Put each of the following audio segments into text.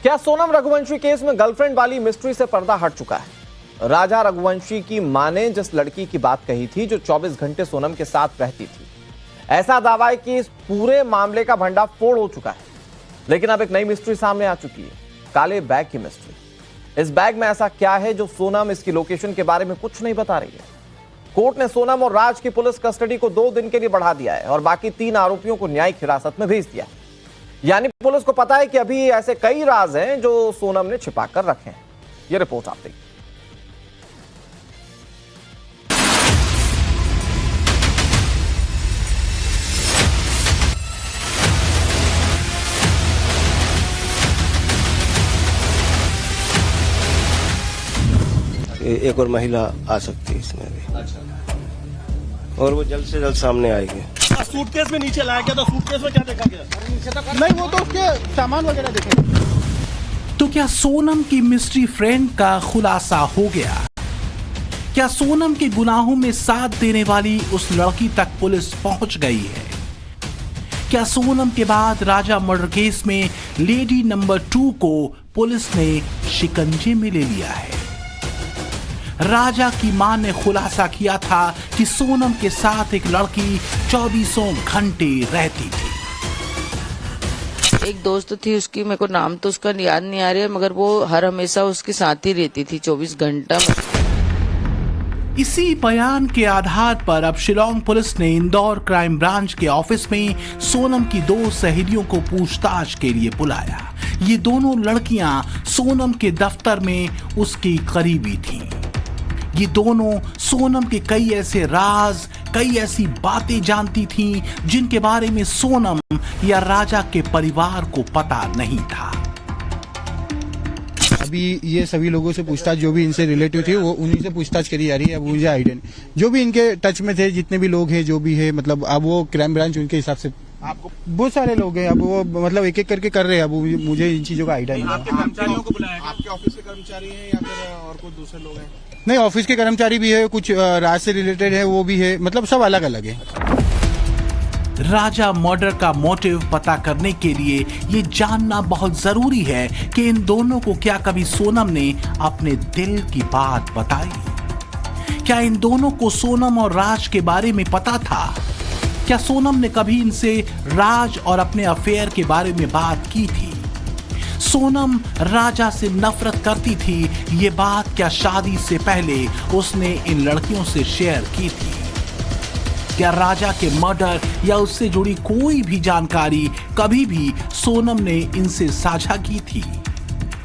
क्या सोनम रघुवंशी केस में गर्लफ्रेंड वाली मिस्ट्री से पर्दा हट चुका है? राजा रघुवंशी की मां ने जिस लड़की की बात कही थी जो 24 घंटे सोनम के साथ रहती थी, ऐसा दावा है कि इस पूरे मामले का भंडाफोड़ हो चुका है। लेकिन अब एक नई मिस्ट्री सामने आ चुकी है, काले बैग की मिस्ट्री। इस बैग में ऐसा क्या है जो सोनम इसकी लोकेशन के बारे में कुछ नहीं बता रही है। कोर्ट ने सोनम और राज की पुलिस कस्टडी को 2 दिन के लिए बढ़ा दिया है और बाकी 3 आरोपियों को न्यायिक हिरासत में भेज दिया है। यानी पुलिस को पता है कि अभी ऐसे कई राज हैं जो सोनम ने छिपा कर रखे हैं। ये रिपोर्ट आप देखिए। एक और महिला आ सकती है इसमें भी। अच्छा। और वो जल्द से जल्द सामने आएगी। सूटकेस में नीचे लाया गया था, सूटकेस में क्या देखा गया? नीचे तो नहीं, वो तो उसके सामान वगैरह देखे। तो क्या सोनम की मिस्ट्री फ्रेंड का खुलासा हो गया? क्या सोनम के गुनाहों में साथ देने वाली उस लड़की तक पुलिस पहुंच गई है? क्या सोनम के बाद राजा मर्डर केस में लेडी नंबर 2 को पुलिस ने शिकंजे में ले लिया है? राजा की मां ने खुलासा किया था कि सोनम के साथ एक लड़की 24 घंटे रहती थी। एक दोस्त थी उसकी, मेरे को नाम तो उसका याद नहीं आ रहा है, मगर वो हर हमेशा उसके साथ ही रहती थी 24 घंटा। इसी बयान के आधार पर अब शिलोंग पुलिस ने इंदौर क्राइम ब्रांच के ऑफिस में सोनम की 2 सहेलियों को पूछताछ के लिए बुलाया। ये दोनों लड़कियां सोनम के दफ्तर में उसकी करीबी थीं। ये दोनों सोनम के कई ऐसे राज, कई ऐसी बातें जानती थीं जिनके बारे में सोनम या राजा के परिवार को पता नहीं था। अभी ये सभी लोगों से पूछताछ, जो भी इनसे रिलेटिव थे वो उन्हीं से पूछताछ करी जा रही है। अब मुझे आइडिया नहीं, जो भी इनके टच में थे, जितने भी लोग हैं, जो भी है, मतलब अब वो क्राइम ब्रांच उनके हिसाब से, आपको बहुत सारे लोग हैं, अब वो मतलब एक एक करके कर रहे हैं। अब मुझे इन चीजों का आइडिया नहीं है। आपके कर्मचारियों को बुलाया गया? आपके ऑफिस के कर्मचारी हैं या फिर और कोई दूसरे लोग हैं? नहीं, ऑफिस के कर्मचारी भी है, कुछ राज से रिलेटेड है वो भी है, मतलब सब अलग अलग है। राजा मर्डर का मोटिव पता करने के लिए ये जानना बहुत जरूरी है कि इन दोनों को क्या कभी सोनम ने अपने दिल की बात बताई? क्या इन दोनों को सोनम और राज के बारे में पता था? क्या सोनम ने कभी इनसे राज और अपने अफेयर के बारे में बात की थी? सोनम राजा से नफरत करती थी, ये बात क्या शादी से पहले उसने इन लड़कियों से शेयर की थी? क्या राजा के मर्डर या उससे जुड़ी कोई भी जानकारी कभी भी सोनम ने इनसे साझा की थी?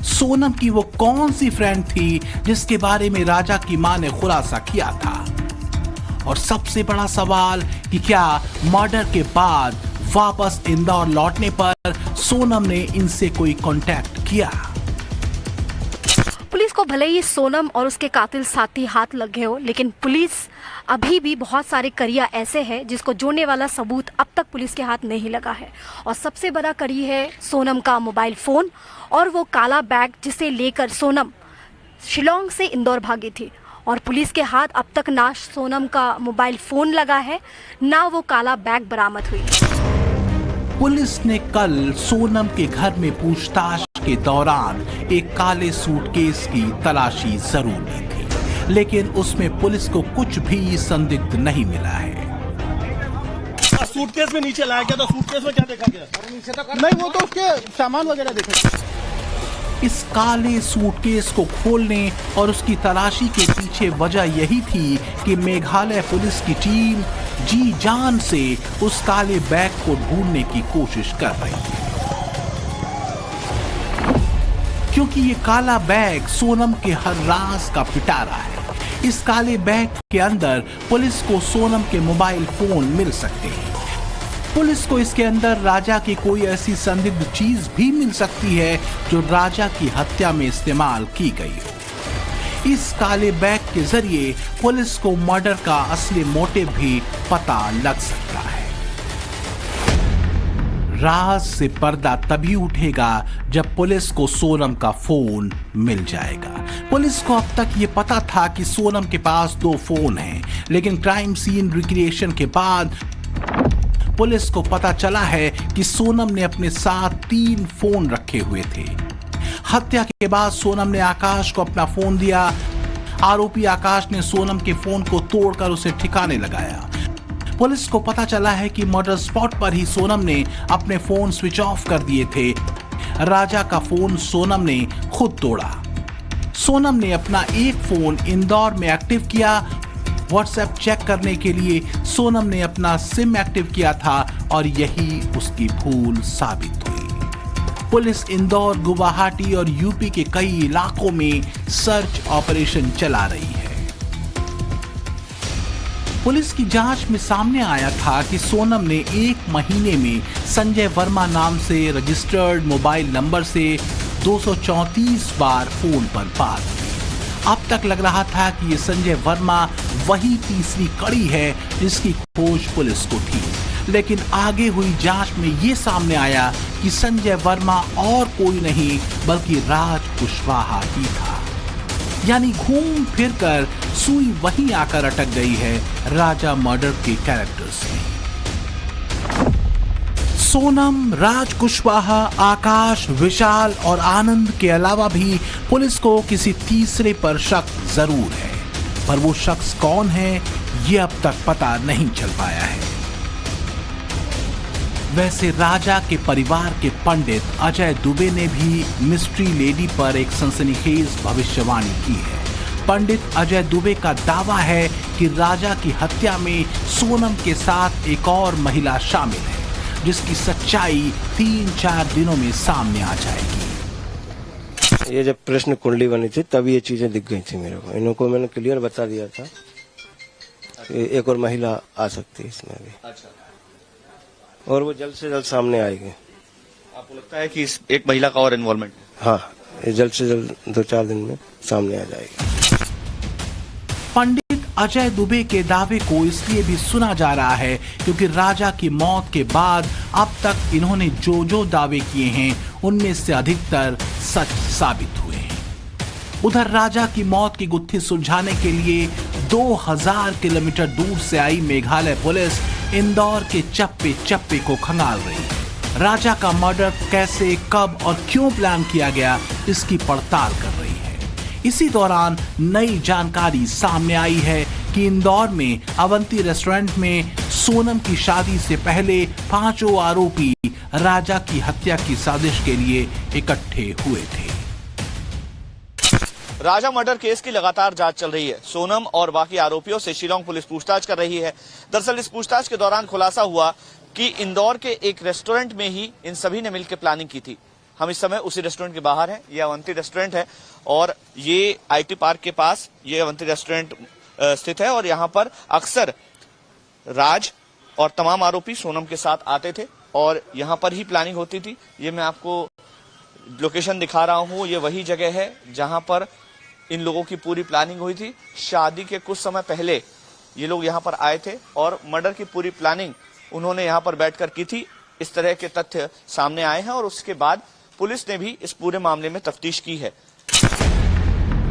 सोनम की वो कौन सी फ्रेंड थी जिसके बारे में राजा की मां ने खुलासा किया था? और सबसे बड़ा सवाल कि क्या मर्डर के बाद वापस इंदौर लौटने पर सोनम ने इनसे कोई कांटेक्ट किया? पुलिस को भले ही सोनम और उसके कातिल साथी हाथ लग गए हो, लेकिन पुलिस अभी भी बहुत सारे कड़ियाँ ऐसे हैं जिसको जोड़ने वाला सबूत अब तक पुलिस के हाथ नहीं लगा है। और सबसे बड़ा कड़ी है सोनम का मोबाइल फ़ोन और वो काला बैग जिसे लेकर सोनम शिलोंग से इंदौर भागी थी। और पुलिस के हाथ अब तक ना सोनम का मोबाइल फ़ोन लगा है, ना वो काला बैग बरामद हुई। पुलिस ने कल सोनम के घर में पूछताछ के दौरान एक काले सूटकेस की तलाशी जरूर ली थी, लेकिन उसमें पुलिस को कुछ भी संदिग्ध नहीं मिला है। सूटकेस में नीचे लाया गया था, सूटकेस में क्या देखा गया? नीचे तो नहीं, वो तो उसके सामान वगैरह देखे। इस काले सूटकेस को खोलने और उसकी तलाशी के पीछे वजह यही थी कि मेघालय पुलिस की टीम जी जान से उस काले बैग को ढूंढने की कोशिश कर रही है, क्योंकि ये काला बैग सोनम के हर राज का पिटारा है। इस काले बैग के अंदर पुलिस को सोनम के मोबाइल फोन मिल सकते हैं। पुलिस को इसके अंदर राजा की कोई ऐसी संदिग्ध चीज भी मिल सकती है जो राजा की हत्या में इस्तेमाल की गई हो। इस काले बैग के जरिए पुलिस को मर्डर का असली मोटिव भी पता लग सकता है। राज से पर्दा तभी उठेगा जब पुलिस को सोनम का फोन मिल जाएगा। पुलिस को अब तक ये पता था कि सोनम के पास 2 फोन हैं, लेकिन क्राइम सीन रिक्रिएशन के बाद पुलिस को पता चला है कि सोनम ने अपने साथ 3 फोन रखे हुए थे। हत्या के बाद सोनम ने आकाश को अपना फोन दिया। आरोपी आकाश ने सोनम के फोन को तोड़कर उसे ठिकाने लगाया। पुलिस को पता चला है कि मर्डर स्पॉट पर ही सोनम ने अपने फोन स्विच ऑफ कर दिए थे। राजा का फोन सोनम ने खुद तोड़ा। सोनम ने अपना एक फोन इंदौर में एक्टिव किया। व्हाट्सएप चेक करने के लिए सोनम ने अपना सिम एक्टिव किया था और यही उसकी भूल साबित हुई। पुलिस इंदौर, गुवाहाटी और यूपी के कई इलाकों में सर्च ऑपरेशन चला रही है। पुलिस की जांच में सामने आया था कि सोनम ने एक महीने में संजय वर्मा नाम से रजिस्टर्ड मोबाइल नंबर से 234 बार फोन पर बात की। अब तक लग रहा था कि ये संजय वर्मा वही तीसरी कड़ी है जिसकी खोज पुलिस को थी, लेकिन आगे हुई जांच में ये सामने आया कि संजय वर्मा और कोई नहीं बल्कि राज कुशवाहा ही था। यानी घूम फिर कर सुई वहीं आकर अटक गई है राजा मर्डर के कैरेक्टर्स में। सोनम, राज कुशवाहा, आकाश, विशाल और आनंद के अलावा भी पुलिस को किसी तीसरे पर शक जरूर है, पर वो शख्स कौन है ये अब तक पता नहीं चल पाया है। वैसे राजा के परिवार के पंडित अजय दुबे ने भी मिस्ट्री लेडी पर एक सनसनीखेज भविष्यवाणी की है। पंडित अजय दुबे का दावा है कि राजा की हत्या में सोनम के साथ एक और महिला शामिल है, जिसकी सच्चाई 3-4 दिनों में सामने आ जाएगी। ये जब प्रश्न कुंडली बनी थी तब ये चीजें दिख गई थी मेरे को। इनको मैंने क्लियर बता दिया था कि एक और महिला आ सकती है इसमें भी। अच्छा, और वो जल्द से जल्द सामने आएगी। आपको लगता है कि इस एक महिला का और इन्वॉल्वमेंट है? हाँ, ये जल्द से जल्द 2-4 दिन में सामने आ जाएगी। पंडित अजय दुबे के दावे को इसलिए भी सुना जा रहा है क्योंकि राजा की मौत के बाद अब तक इन्होंने जो दावे किए हैं उनमें से अधिकतर सच साबित हुए हैं। उधर राजा की मौत की गुत्थी सुलझाने के लिए 2000 किलोमीटर दूर से आई मेघालय पुलिस इंदौर के चप्पे चप्पे को खंगाल रही है। राजा का मर्डर कैसे, कब और क्यों प्लान किया गया, इसकी पड़ताल कर रही है। इसी दौरान नई जानकारी सामने आई है कि इंदौर में अवंती रेस्टोरेंट में सोनम की शादी से पहले 5 आरोपी राजा की हत्या की साजिश के लिए इकट्ठे हुए थे। राजा मर्डर केस की लगातार जांच चल रही है। सोनम और बाकी आरोपियों से शिलांग पुलिस पूछताछ कर रही है। दरअसल इस पूछताछ के दौरान खुलासा हुआ कि इंदौर के एक रेस्टोरेंट में ही इन सभी ने मिलकर प्लानिंग की थी। हम इस समय उसी रेस्टोरेंट के बाहर हैं। ये अवंती रेस्टोरेंट है और ये आईटी पार्क के पास ये अवंती रेस्टोरेंट स्थित है और यहाँ पर अक्सर राज और तमाम आरोपी सोनम के साथ आते थे और यहाँ पर ही प्लानिंग होती थी। ये मैं आपको लोकेशन दिखा रहा हूँ। ये वही जगह है जहाँ पर इन लोगों की पूरी प्लानिंग हुई थी। शादी के कुछ समय पहले ये लोग यहाँ पर आए थे और मर्डर की पूरी प्लानिंग उन्होंने यहाँ पर बैठकर की थी। इस तरह के तथ्य सामने आए हैं और उसके बाद पुलिस ने भी इस पूरे मामले में तफ्तीश की है।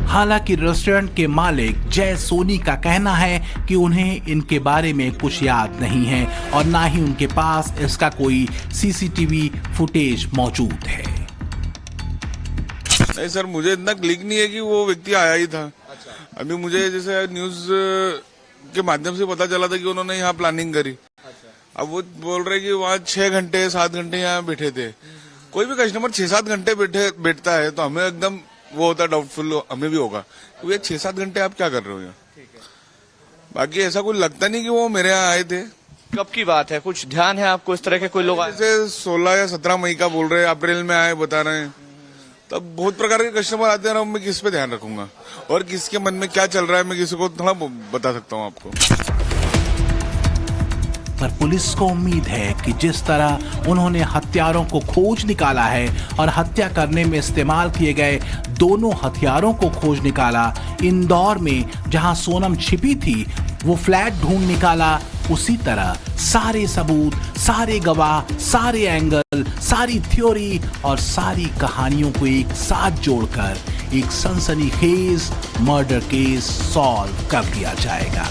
हालांकि रेस्टोरेंट के मालिक जय सोनी का कहना है कि उन्हें इनके बारे में कुछ याद नहीं है और ना ही उनके पास इसका कोई सीसीटीवी फुटेज मौजूद है। नहीं सर, मुझे इतना क्लिक नहीं है कि वो व्यक्ति आया ही था। अच्छा। अभी मुझे जैसे न्यूज के माध्यम से पता चला था कि उन्होंने यहाँ प्लानिंग करी। अच्छा। अब वो बोल रहे कि वहाँ 6 घंटे 7 घंटे यहाँ बैठे थे। कोई भी कस्टमर 6-7 घंटे बैठता है तो हमें एकदम वो होता है डाउटफुल, हमें भी होगा ये 6-7 घंटे आप क्या कर रहे हो यहाँ। बाकी ऐसा कुछ लगता नहीं कि वो मेरे यहाँ आए थे। कब की बात है, कुछ ध्यान है आपको इस तरह के कोई लोग आए? जैसे 16 या 17 मई का बोल रहे हैं, अप्रैल में आए बता रहे हैं। तब बहुत प्रकार के कस्टमर आते हैं ना, मैं किस पे ध्यान रखूंगा और किसके मन में क्या चल रहा है मैं किसी को थोड़ा बता सकता हूँ आपको। पर पुलिस को उम्मीद है कि जिस तरह उन्होंने हत्यारों को खोज निकाला है और हत्या करने में इस्तेमाल किए गए दोनों हथियारों को खोज निकाला, इंदौर में जहां सोनम छिपी थी वो फ्लैट ढूंढ निकाला, उसी तरह सारे सबूत, सारे गवाह, सारे एंगल, सारी थ्योरी और सारी कहानियों को एक साथ जोड़कर एक सनसनीखेज मर्डर केस सॉल्व कर दिया जाएगा।